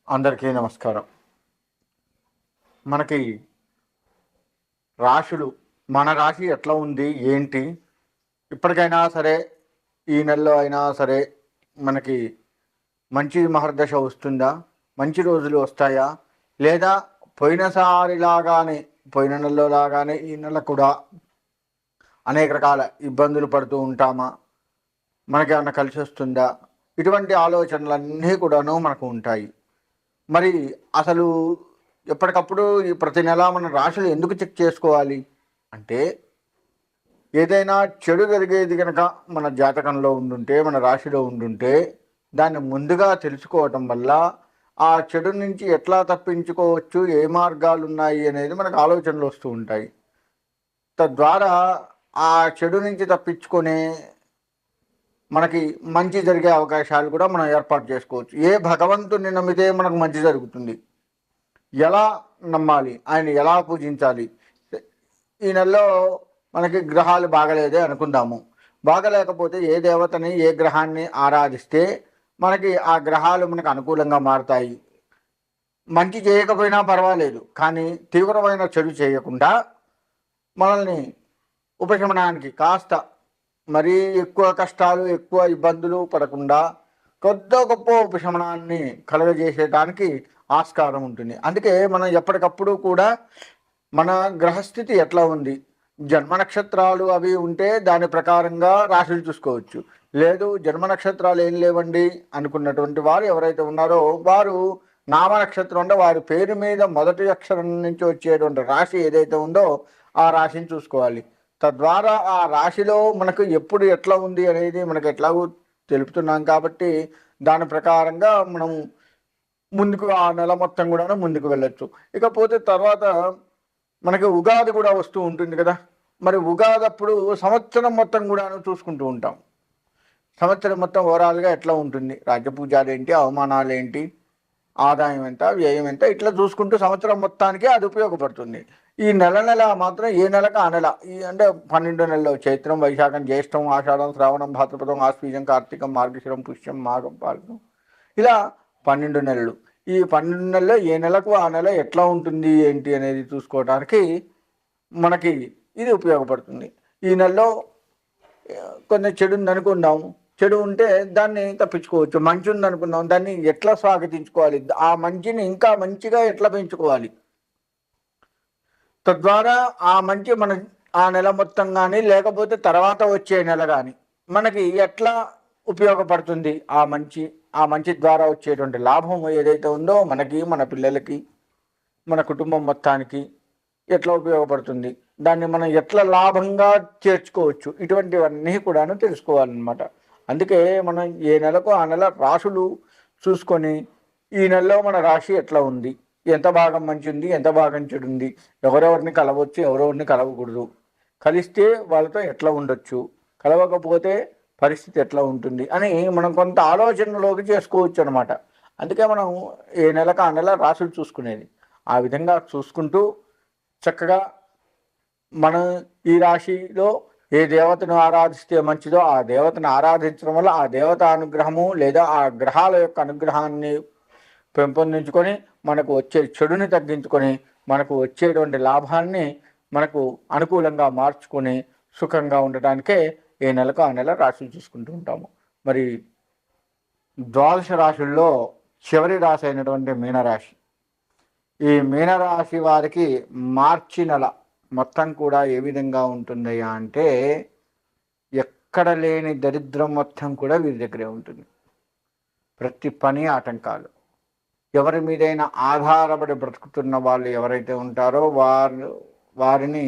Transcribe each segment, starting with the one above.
అందరికీ నమస్కారం. మనకి రాశులు, మన రాశి ఎట్లా ఉంది ఏంటి, ఇప్పటికైనా సరే ఈ నెలలో అయినా సరే మనకి మంచి మహర్దశ వస్తుందా, మంచి రోజులు వస్తాయా, లేదా పోయిన నెలలో లాగానే ఈ నెల కూడా అనేక రకాల ఇబ్బందులు పడుతూ ఉంటామా, మనకేమన్నా కలిసి వస్తుందా, ఇటువంటి ఆలోచనలన్నీ కూడాను మనకు ఉంటాయి. మరి అసలు ఎప్పటికప్పుడు ఈ ప్రతి నెల మన రాశులు ఎందుకు చెక్ చేసుకోవాలి అంటే, ఏదైనా చెడు జరిగేది కనుక మన జాతకంలో ఉండుంటే, మన రాశిలో ఉండుంటే, దాన్ని ముందుగా తెలుసుకోవటం వల్ల ఆ చెడు నుంచి ఎట్లా తప్పించుకోవచ్చు, ఏ మార్గాలు ఉన్నాయి అనేది మనకు ఆలోచనలు వస్తూ ఉంటాయి. తద్వారా ఆ చెడు నుంచి తప్పించుకునే మనకి మంచి జరిగే అవకాశాలు కూడా మనం ఏర్పాటు చేసుకోవచ్చు. ఏ భగవంతుని నమ్మితే మనకు మంచి జరుగుతుంది, ఎలా నమ్మాలి, ఆయన ఎలా పూజించాలి. ఈ నెలలో మనకి గ్రహాలు బాగలేదే అనుకుందాము. బాగలేకపోతే ఏ దేవతని, ఏ గ్రహాన్ని ఆరాధిస్తే మనకి ఆ గ్రహాలు మనకు అనుకూలంగా మారుతాయి. మంచి చేయకపోయినా పర్వాలేదు, కానీ తీవ్రమైన చెడు చేయకుండా మనల్ని ఉపశమనానికి కాస్త మరీ ఎక్కువ కష్టాలు, ఎక్కువ ఇబ్బందులు పడకుండా కొద్ది గొప్ప ఉపశమనాన్ని కలుగజేసేటానికి ఆస్కారం ఉంటుంది. అందుకే మనం ఎప్పటికప్పుడు కూడా మన గ్రహస్థితి ఎట్లా ఉంది, జన్మ నక్షత్రాలు అవి ఉంటే దాని ప్రకారంగా రాశులు చూసుకోవచ్చు. లేదు జన్మ నక్షత్రాలు ఏం లేవండి అనుకున్నటువంటి వారు ఎవరైతే ఉన్నారో వారు నామ నక్షత్రం అంటే వారి పేరు మీద మొదటి అక్షరం నుంచి వచ్చేటువంటి రాశి ఏదైతే ఉందో ఆ రాశిని చూసుకోవాలి. తద్వారా ఆ రాశిలో మనకు ఎప్పుడు ఎట్లా ఉంది అనేది మనకు ఎట్లాగూ తెలుపుతున్నాం కాబట్టి దాని ప్రకారంగా మనం ముందుకు ఆ నెల మొత్తం కూడా ముందుకు వెళ్ళొచ్చు. ఇకపోతే తర్వాత మనకి ఉగాది కూడా వస్తూ ఉంటుంది కదా. మరి ఉగాది అప్పుడు సంవత్సరం మొత్తం కూడాను చూసుకుంటూ ఉంటాం. సంవత్సరం మొత్తం ఓవరాల్గా ఎట్లా ఉంటుంది, రాజ్యపూజాలు ఏంటి, అవమానాలు ఏంటి, ఆదాయం ఎంత, వ్యయం ఎంత, ఇట్లా చూసుకుంటూ సంవత్సరం మొత్తానికి అది ఉపయోగపడుతుంది. ఈ నెల మాత్రం ఏ నెలకు ఆ నెల, ఈ అంటే 12 నెలలు చైత్రం, వైశాఖం, జ్యేష్టం, ఆషాఢం, శ్రావణం, భాద్రపదం, ఆశ్వీజం, కార్తీకం, మార్గశిరం, పుష్యం, మాఘం, పాల్గం, ఇలా 12 నెలలు. ఈ 12 నెలల్లో ఏ నెలకు ఆ నెల ఎట్లా ఉంటుంది ఏంటి అనేది చూసుకోవడానికి మనకి ఇది ఉపయోగపడుతుంది. ఈ నెలలో కొంచెం చెడు ఉందనుకుందాం, చెడు ఉంటే దాన్ని తప్పించుకోవచ్చు. మంచి ఉందనుకుందాం, దాన్ని ఎట్లా స్వాగతించుకోవాలి, ఆ మంచిని ఇంకా మంచిగా ఎట్లా పెంచుకోవాలి, తద్వారా ఆ మంచి మన ఆ నెల మొత్తం కానీ లేకపోతే తర్వాత వచ్చే నెల కానీ మనకి ఎట్లా ఉపయోగపడుతుంది, ఆ మంచి ద్వారా వచ్చేటువంటి లాభం ఏదైతే ఉందో మనకి, మన పిల్లలకి, మన కుటుంబం మొత్తానికి ఎట్లా ఉపయోగపడుతుంది, దాన్ని మనం ఎట్లా లాభంగా చేర్చుకోవచ్చు, ఇటువంటివన్నీ కూడాను తెలుసుకోవాలన్నమాట. అందుకే మనం ఏ నెలకు ఆ నెల రాశులు చూసుకొని ఈ నెలలో మన రాశి ఎట్లా ఉంది, ఎంత భాగం మంచి ఉంది, ఎంత భాగం చెడు ఉంది, ఎవరెవరిని కలవచ్చు, ఎవరెవరిని కలవకూడదు, కలిస్తే వాళ్ళతో ఎట్లా ఉండొచ్చు, కలవకపోతే పరిస్థితి ఎట్లా ఉంటుంది అని మనం కొంత ఆలోచనలోకి చేసుకోవచ్చు అనమాట. అందుకే మనం ఏ నెలకు ఆ నెల రాశులు చూసుకునేది. ఆ విధంగా చూసుకుంటూ చక్కగా మనం ఈ రాశిలో ఏ దేవతను ఆరాధిస్తే మంచిదో ఆ దేవతను ఆరాధించడం వల్ల ఆ దేవత అనుగ్రహము లేదా ఆ గ్రహాల యొక్క అనుగ్రహాన్ని పెంపొందించుకొని మనకు వచ్చే చెడుని తగ్గించుకొని మనకు వచ్చేటువంటి లాభాన్ని మనకు అనుకూలంగా మార్చుకొని సుఖంగా ఉండటానికే ఏ నెలకు ఆ నెల రాశులు చూసుకుంటూ ఉంటాము. మరి ద్వాదశ రాశుల్లో చివరి రాశి అయినటువంటి మీనరాశి, ఈ మీనరాశి వారికి మార్చి నెల మొత్తం కూడా ఏ విధంగా ఉంటుందయ్యా అంటే, ఎక్కడ లేని దరిద్రం మొత్తం కూడా వీరి దగ్గరే ఉంటుంది. ప్రతి పని ఆటంకాలు, ఎవరి మీదైనా ఆధారపడి బ్రతుకుతున్న వాళ్ళు ఎవరైతే ఉంటారో వారిని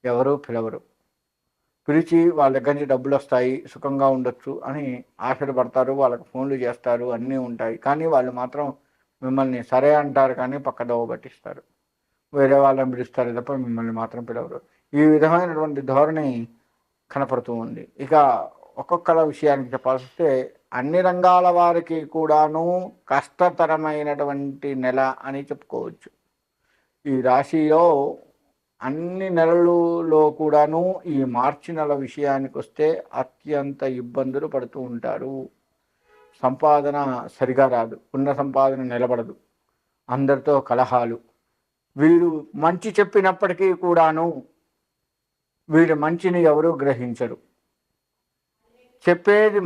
ఎవరూ పిలవరు. పిలిచి వాళ్ళ దగ్గర నుంచి డబ్బులు వస్తాయి, సుఖంగా ఉండొచ్చు అని ఆశలు పడతారు, వాళ్ళకి ఫోన్లు చేస్తారు, అన్నీ ఉంటాయి. కానీ వాళ్ళు మాత్రం మిమ్మల్ని సరే అంటారు కానీ పక్కదోవ పట్టిస్తారు, వేరే వాళ్ళని పిలుస్తారు తప్ప మిమ్మల్ని మాత్రం పిలవరు. ఈ విధమైనటువంటి ధోరణి కనపడుతూ ఉంది. ఇక ఒక్కొక్కల విషయానికి చెప్పాల్సి వస్తే అన్ని రంగాల వారికి కూడాను కష్టతరమైనటువంటి నెల అని చెప్పుకోవచ్చు. ఈ రాశిలో అన్ని నెలలలో కూడాను ఈ మార్చి నెల విషయానికి వస్తే అత్యంత ఇబ్బందులు పడుతూ ఉంటారు. సంపాదన సరిగా రాదు, ఉన్న సంపాదన నిలబడదు, అందరితో కలహాలు. వీరు మంచి చెప్పినప్పటికీ కూడాను వీరి మంచిని ఎవరూ గ్రహించరు. చెప్పేది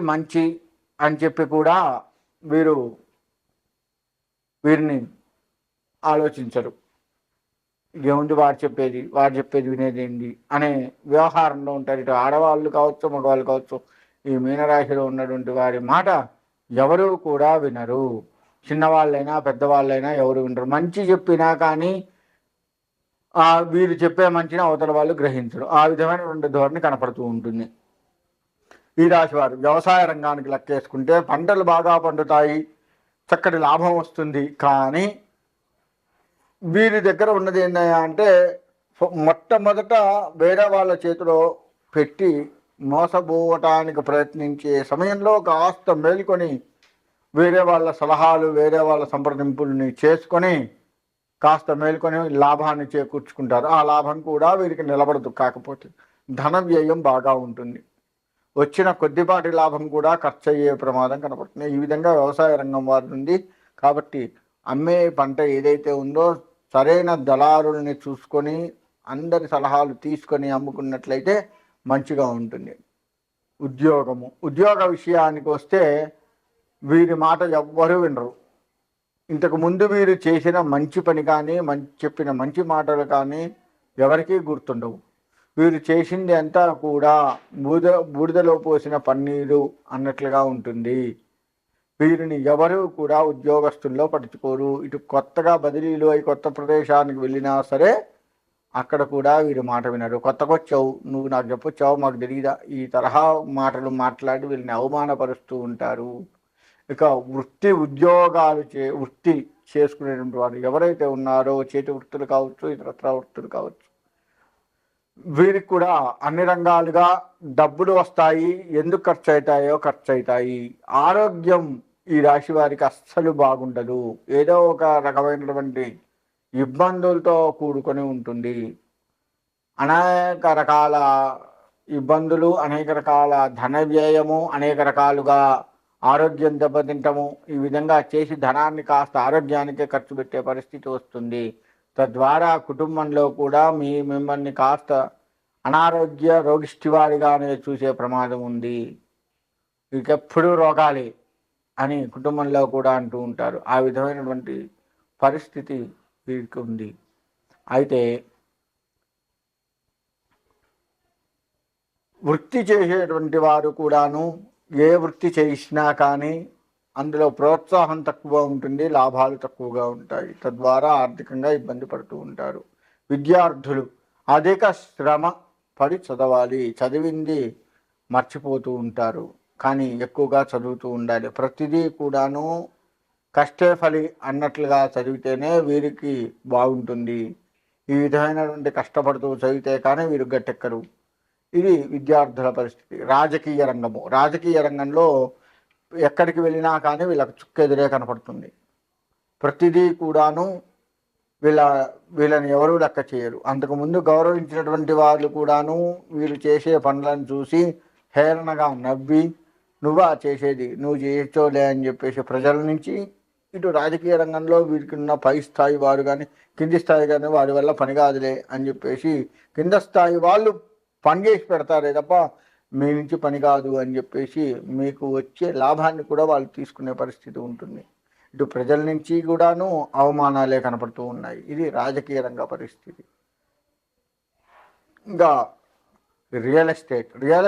మంచి అని చెప్పి కూడా వీరిని ఆలోచించరు. ఏముంది వాడు చెప్పేది వినేది ఏంటి అనే వ్యవహారంలో ఉంటారు. ఇటు ఆడవాళ్ళు కావచ్చు, మగవాళ్ళు కావచ్చు, ఈ మీనరాశిలో ఉన్నటువంటి వారి మాట ఎవరు కూడా వినరు. చిన్నవాళ్ళైనా పెద్దవాళ్ళైనా ఎవరు వినరు. మంచి చెప్పినా కానీ వీరు చెప్పే మంచిని అవతల వాళ్ళు గ్రహించరు. ఆ విధమైనటువంటి ధోరణి కనపడుతూ ఉంటుంది. ఈ రాశి వారు వ్యవసాయ రంగానికి లెక్కేసుకుంటే పంటలు బాగా పండుతాయి, చక్కటి లాభం వస్తుంది. కానీ వీరి దగ్గర ఉన్నది ఏంటయ్యా అంటే మొట్టమొదట వేరే వాళ్ళ చేతిలో పెట్టి మోసపోవటానికి ప్రయత్నించే సమయంలో కాస్త మేల్కొని వేరే వాళ్ళ సలహాలు, వేరే వాళ్ళ సంప్రదింపుల్ని చేసుకొని కాస్త మేల్కొని లాభాన్ని చేకూర్చుకుంటారు. ఆ లాభం కూడా వీరికి నిలబడదు. కాకపోతే ధన వ్యయం బాగా ఉంటుంది. వచ్చిన కొద్దిపాటి లాభం కూడా ఖర్చు అయ్యే ప్రమాదం కనపడుతుంది. ఈ విధంగా వ్యవసాయ రంగం వారి ఉంది. కాబట్టి అమ్మే పంట ఏదైతే ఉందో సరైన దళారుల్ని చూసుకొని అందరి సలహాలు తీసుకొని అమ్ముకున్నట్లయితే మంచిగా ఉంటుంది. ఉద్యోగ విషయానికి వస్తే వీరి మాట ఎవ్వరూ వినరు. ఇంతకు ముందు వీరు చేసిన మంచి పని కానీ చెప్పిన మంచి మాటలు కానీ ఎవరికీ గుర్తుండవు. వీరు చేసింది అంతా కూడా బూడిదలో పోసిన పన్నీరు అన్నట్లుగా ఉంటుంది. వీరిని ఎవరు కూడా ఉద్యోగస్తుల్లో పట్టించుకోరు. ఇటు కొత్తగా బదిలీలు అయి కొత్త ప్రదేశానికి వెళ్ళినా సరే అక్కడ కూడా వీరు మాట వినరు. కొత్తగా వచ్చావు, నువ్వు నాకు చెప్పొచ్చావు, మాకు తెలియదా, ఈ తరహా మాటలు మాట్లాడి వీళ్ళని అవమానపరుస్తూ ఉంటారు. ఇక వృత్తి చేసుకునేటువంటి వారు ఎవరైతే ఉన్నారో చేతి వృత్తులు కావచ్చు, ఇతరత్ర వృత్తులు కావచ్చు, వీరికి కూడా అన్ని రంగాలుగా డబ్బులు వస్తాయి. ఎందుకు ఖర్చు అవుతాయి. ఆరోగ్యం ఈ రాశి వారికి అస్సలు బాగుండదు. ఏదో ఒక రకమైనటువంటి ఇబ్బందులతో కూడుకొని ఉంటుంది. అనేక రకాల ఇబ్బందులు, అనేక రకాల ధన వ్యయము, అనేక రకాలుగా ఆరోగ్యం దెబ్బతింటము, ఈ విధంగా చేసి ధనాన్ని కాస్త ఆరోగ్యానికే ఖర్చు పెట్టే పరిస్థితి వస్తుంది. తద్వారా కుటుంబంలో కూడా మిమ్మల్ని కాస్త అనారోగ్య రోగిష్టివారిగానే చూసే ప్రమాదం ఉంది. వీకెప్పుడు రోగాలే అని కుటుంబంలో కూడా అంటూ ఉంటారు. ఆ విధమైనటువంటి పరిస్థితి వీరికి ఉంది. అయితే వృత్తి చేసేటువంటి వారు కూడాను ఏ వృత్తి చేసినా కానీ అందులో ప్రోత్సాహం తక్కువ ఉంటుంది, లాభాలు తక్కువగా ఉంటాయి. తద్వారా ఆర్థికంగా ఇబ్బంది పడుతూ ఉంటారు. విద్యార్థులు అధిక శ్రమ పడి చదవాలి, చదివింది మర్చిపోతూ ఉంటారు. కానీ ఎక్కువగా చదువుతూ ఉండాలి. ప్రతిదీ కూడాను కష్టే ఫలి అన్నట్లుగా చదివితేనే వీరికి బాగుంటుంది. ఈ విధమైనటువంటి కష్టపడుతూ చదివితే కానీ వీరు గట్టెక్కరు. ఇది విద్యార్థుల పరిస్థితి. రాజకీయ రంగంలో ఎక్కడికి వెళ్ళినా కానీ వీళ్ళకి చుక్కెదురే కనపడుతుంది. ప్రతిదీ కూడాను వీళ్ళని ఎవరూ లెక్క చేయరు. అంతకుముందు గౌరవించినటువంటి వాళ్ళు కూడాను వీళ్ళు చేసే పనులను చూసి హేళనగా నవ్వి నువ్వా చేసేది, నువ్వు చేయొచ్చోలే అని చెప్పేసి ప్రజల నుంచి ఇటు రాజకీయ రంగంలో వీరికి ఉన్న పై స్థాయి వారు కానీ కింది స్థాయి కానీ వారి వల్ల పని కాదులే అని చెప్పేసి కింద స్థాయి వాళ్ళు పని చేసి పెడతారే తప్ప మీ నుంచి పని కాదు అని చెప్పేసి మీకు వచ్చే లాభాన్ని కూడా వాళ్ళు తీసుకునే పరిస్థితి ఉంటుంది. ఇటు ప్రజల నుంచి కూడాను అవమానాలే కనపడుతూ ఉన్నాయి. ఇది రాజకీయ రంగ పరిస్థితి. ఇంకా రియల్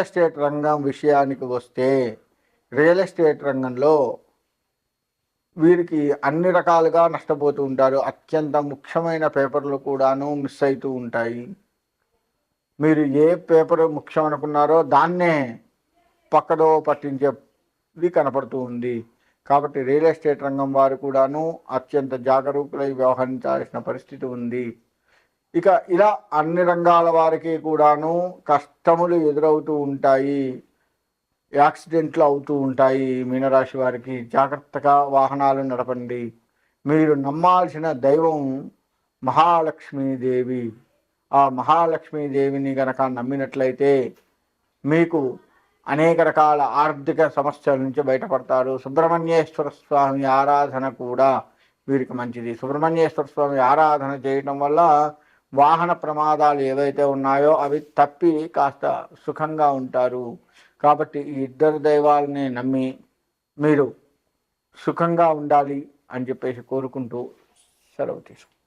ఎస్టేట్ రంగం విషయానికి వస్తే రియల్ ఎస్టేట్ రంగంలో వీరికి అన్ని రకాలుగా నష్టపోతూ ఉంటారు. అత్యంత ముఖ్యమైన పేపర్లు కూడాను మిస్ అవుతూ ఉంటాయి. మీరు ఏ పేపర్ ముఖ్యం అనుకున్నారో దాన్నే పక్కదో పట్టించేది కనపడుతూ ఉంది. కాబట్టి రియల్ ఎస్టేట్ రంగం వారు కూడాను అత్యంత జాగరూకులై వ్యవహరించాల్సిన పరిస్థితి ఉంది. ఇక ఇలా అన్ని రంగాల వారికి కూడాను కష్టములు ఎదురవుతూ ఉంటాయి, యాక్సిడెంట్లు అవుతూ ఉంటాయి. మీనరాశి వారికి జాగ్రత్తగా వాహనాలు నడపండి. మీరు నమ్మాల్సిన దైవం మహాలక్ష్మీదేవి. ఆ మహాలక్ష్మీదేవిని గనక నమ్మినట్లయితే మీకు అనేక రకాల ఆర్థిక సమస్యల నుంచి బయటపడతారు. సుబ్రహ్మణ్యేశ్వర స్వామి ఆరాధన కూడా వీరికి మంచిది. సుబ్రహ్మణ్యేశ్వర స్వామి ఆరాధన చేయటం వల్ల వాహన ప్రమాదాలు ఏవైతే ఉన్నాయో అవి తప్పి కాస్త సుఖంగా ఉంటారు. కాబట్టి ఈ ఇద్దరు దైవాలని నమ్మి మీరు సుఖంగా ఉండాలి అని చెప్పేసి కోరుకుంటూ సెలవు తీసుకుంటాం.